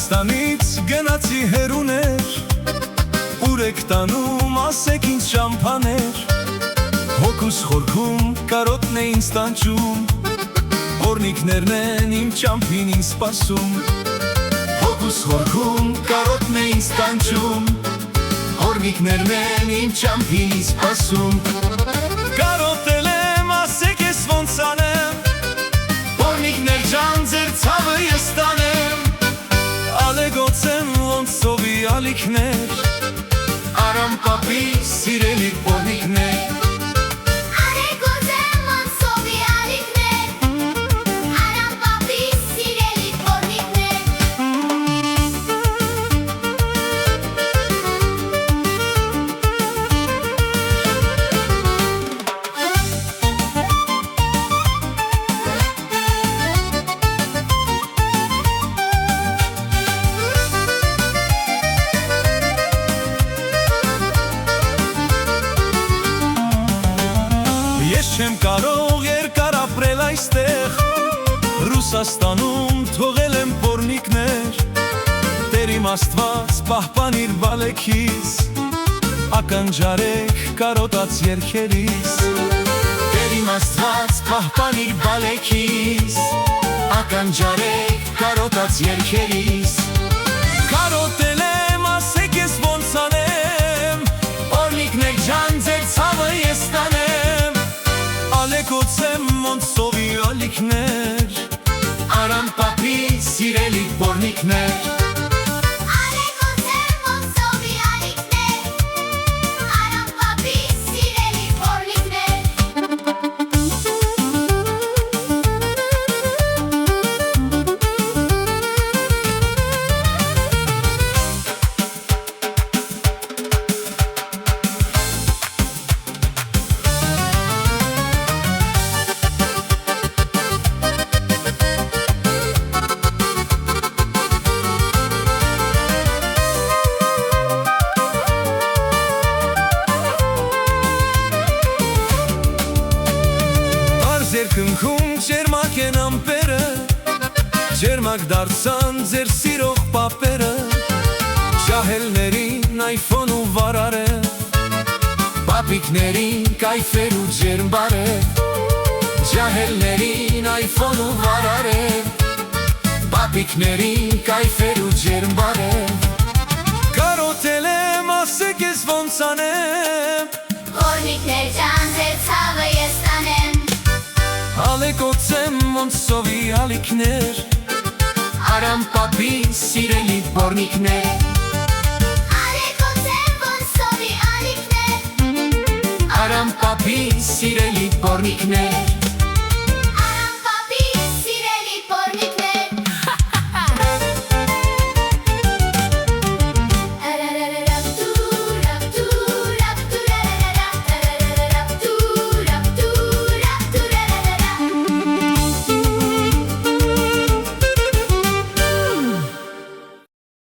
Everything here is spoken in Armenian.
Հայաստանից գնացի հերուներ, ուր եք տանում ասեք ինձ շամփաներ, հոգուս խորքում կարոտն է ինձ տանջում, օրնիկներն են իմ ճամփին ինձ սպասում, հոգուս խորքում կարոտն է ինձ տանջում, օրնիկներն են իմ ճամփին ինձ սպասում, կարոտել եմ ասեք ես ոնց անեմ, օրնիկներ ջան ձեր ցավը ես տանեմ, ալեգոցեմ ոնց սովի ալիքներ, Արամ պապի սիրելի օրնիկներ, Ես չեմ կարող երկար ապրել այստեղ, Ռուսաստանում թողել եմ պորնիկներ, Տեր իմ Աստված պահպանիր բալեքիս, ականջարեք կարոտած երգերիս, Տեր իմ Աստված պահպանիր բալեքիս, ականջարեք կարոտած երգերիս, կարոտել եմ ասեք ես ոնց անեմ, օրնիկներ ջան ձեր ցավը ես տանեմ, ալեգոցեմ ոնց սովի ալիքներ, Արամ պապի սիրելի օրնիկներ, ալեգոցեմ ոնց սովի ալիքներ, Արամ պապի սիրելի օրնիկներ, Երկնքում ջերմակ են ամպերը, ջերմակ դարձան ձեր սիրող պապերը, Ջահելներին այֆոն ու վարար է, Պապիկներին կայֆեր ու ջերմ բար է, Ջահելներին այֆոն ու վարար է, Պապիկներին կայֆեր ու ջերմ բար է, կարոտել եմ ասեք ես ոնց անեմ, օրնիկներ ջան ձեր ցավը ես տանեմ, ալեգոցեմ ոնց սովի ալիքներ, Արամ պապի սիրելի օրնիկներ, ալեգոցեմ ոնց սովի ալիքներ, Արամ պապի սիրելի օրնիկներ,